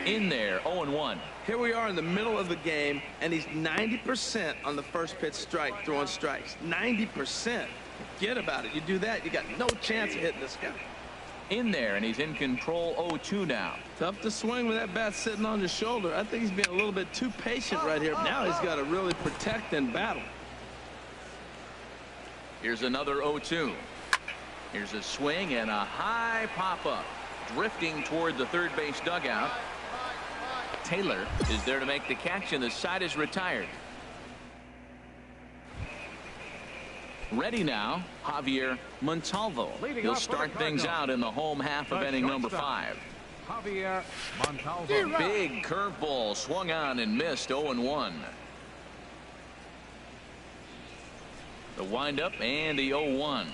In there, 0-1. Here we are in the middle of the game, and he's 90% on the first pitch strike, throwing strikes. 90%. Forget about it. You do that, you got no chance of hitting this guy. In there, and he's in control 0-2 now. Tough to swing with that bat sitting on your shoulder. I think he's being a little bit too patient right here. Now he's got to really protect and battle. Here's another 0-2. Here's a swing and a high pop-up. Drifting toward the third base dugout. Taylor is there to make the catch, and the side is retired. Ready now, Javier Montalvo. He'll start things out in the home half of inning number 5. Javier Montalvo. Big curveball swung on and missed. 0-1. The windup and the 0-1.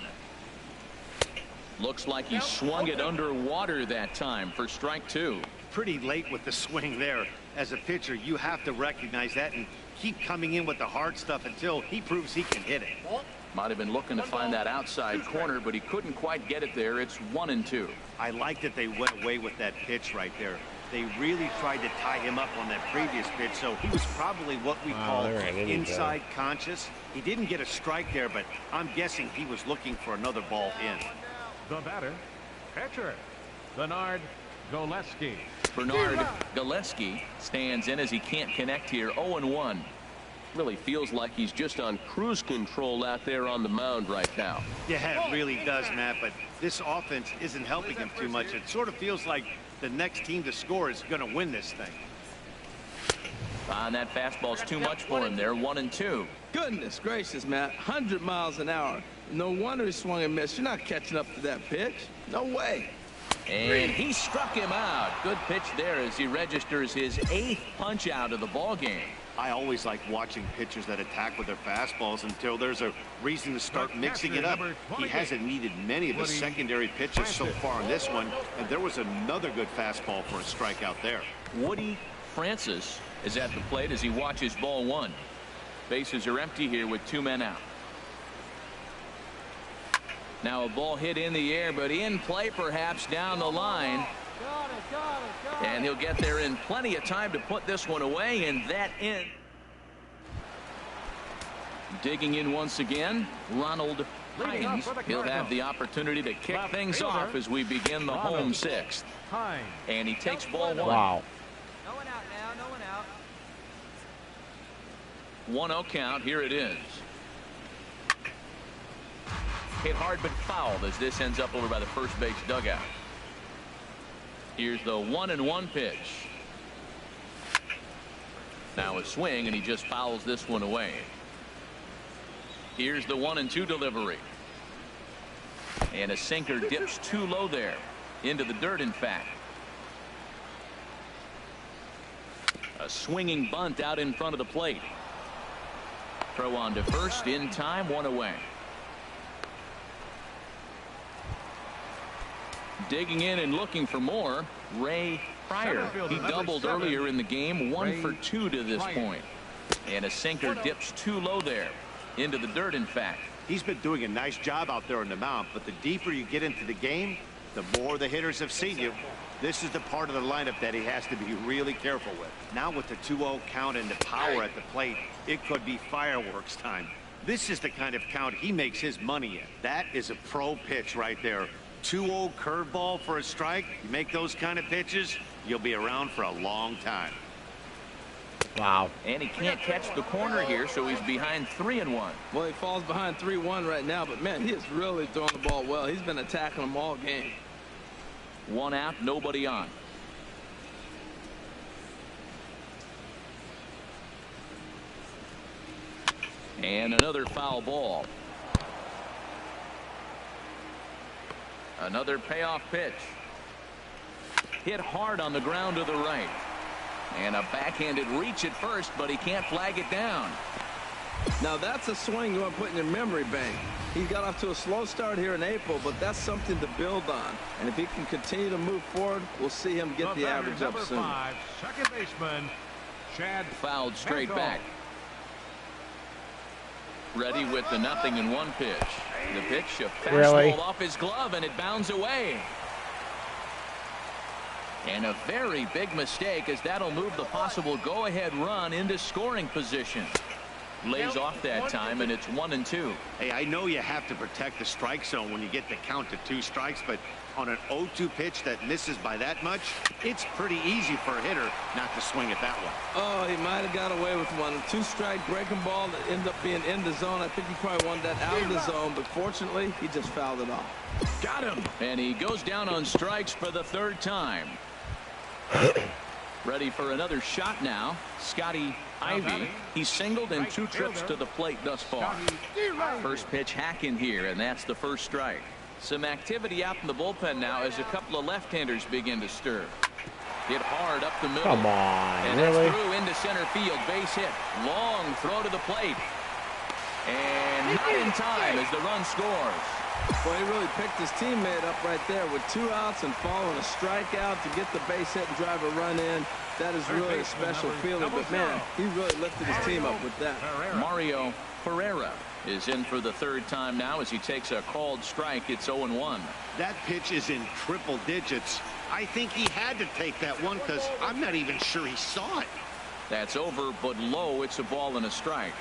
Looks like he swung it underwater that time for strike 2. Pretty late with the swing there. As a pitcher, you have to recognize that and keep coming in with the hard stuff until he proves he can hit it. Might have been looking to find that outside corner, but he couldn't quite get it there. It's 1-2. I like that they went away with that pitch right there. They really tried to tie him up on that previous pitch, so he was probably what we call inside conscious. He didn't get a strike there, but I'm guessing he was looking for another ball in. The batter, pitcher, Bernard Goleski. Bernard Goleski stands in as he can't connect here. 0-1. Really feels like he's just on cruise control out there on the mound right now. Yeah, it really does, Matt, but this offense isn't helping him too much. It sort of feels like the next team to score is going to win this thing. And that fastball's too much for him there. 1-2. Goodness gracious, Matt. 100 miles an hour. No wonder he swung and missed. You're not catching up to that pitch. No way. And he struck him out. Good pitch there as he registers his 8th punch out of the ball game. I always like watching pitchers that attack with their fastballs until there's a reason to start mixing it up. He hasn't needed many of the secondary pitches so far in this one, and there was another good fastball for a strikeout there. Woody Francis is at the plate as he watches ball 1. Bases are empty here with 2 men out. Now a ball hit in the air, but in play perhaps down the line. And he'll get there in plenty of time to put this one away, and that in. Digging in once again, Ronald Hines. He'll have the opportunity to kick things off as we begin the home 6th. And he takes ball 1. Wow. No one out now, no one out. 1-0 count. Here it is. Hit hard but fouled as this ends up over by the first base dugout. Here's the 1-1 pitch. Now a swing, and he just fouls this one away. Here's the 1-2 delivery. And a sinker dips too low there. Into the dirt, in fact. A swinging bunt out in front of the plate. Throw on to first in time, 1 away. Digging in and looking for more, Ray Pryor. He doubled earlier in the game, 1 for 2 to this point. And a sinker dips too low there. Into the dirt, in fact. He's been doing a nice job out there on the mound, but the deeper you get into the game, the more the hitters have seen you. This is the part of the lineup that he has to be really careful with. Now with the 2-0 count and the power at the plate, it could be fireworks time. This is the kind of count he makes his money in. That is a pro pitch right there. 2-0 curveball for a strike. You make those kind of pitches, you'll be around for a long time. Wow. And he can't catch the corner here, so he's behind 3-1. Well, he falls behind 3-1 right now, but man, he is really throwing the ball well. He's been attacking them all game. 1 out, nobody on. And another foul ball. Another payoff pitch. Hit hard on the ground to the right. And a backhanded reach at first, but he can't flag it down. Now that's a swing you want to put in your memory bank. He got off to a slow start here in April, but that's something to build on. And if he can continue to move forward, we'll see him get the average up soon. 5, second baseman, Chad. Fouled straight Mantle. back. Ready with the 0-1 pitch. The pitch, a fastball Really? off his glove, and it bounds away. And a very big mistake, as that'll move the possible go-ahead run into scoring position. Lays off that time, and it's 1-2. Hey, I know you have to protect the strike zone when you get the count to 2 strikes, but on an 0-2 pitch that misses by that much, it's pretty easy for a hitter not to swing at that one. Oh, he might have got away with one. A 2-strike breaking ball that ended up being in the zone. I think he probably wanted that out of the zone, but fortunately, he just fouled it off. Got him. And he goes down on strikes for the 3rd time. Ready for another shot now. Scotty Ivy. He's singled in 2 trips to the plate thus far. First pitch hacking here, and that's the first strike. Some activity out in the bullpen now as a couple of left-handers begin to stir. Hit hard up the middle. Come on, and really? that's through into center field. Base hit. Long throw to the plate. And not in time as the run scores. Well, he really picked his teammate up right there with 2 outs and following a strikeout to get the base hit and drive a run in. That is really a special feeling, but man, he really lifted his team up with that. Mario Pereira is in for the 3rd time now as he takes a called strike. It's 0-1. That pitch is in triple digits. I think he had to take that one because I'm not even sure he saw it. That's over, but low. It's a ball and a strike.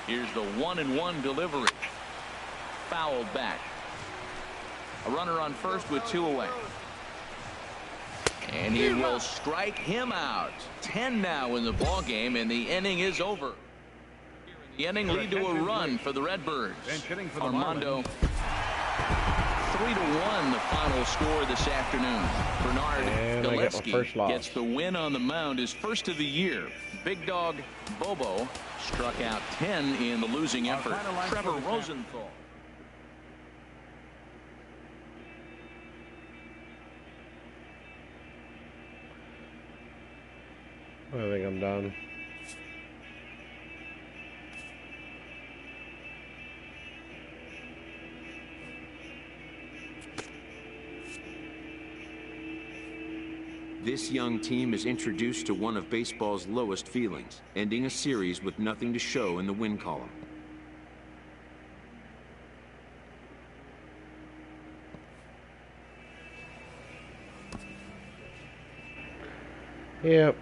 Here's the 1-1 delivery. Fouled back. A runner on first with 2 away. And he will strike him out. 10 now in the ball game, and the inning is over. The inning lead to a run for the Redbirds. Armando. 3-1 the final score this afternoon. Bernard Gillespie gets the win on the mound, his first of the year. Big Dog Bobo struck out 10 in the losing effort. Trevor Rosenthal. I think I'm done. This young team is introduced to one of baseball's lowest feelings, ending a series with nothing to show in the win column. Yep.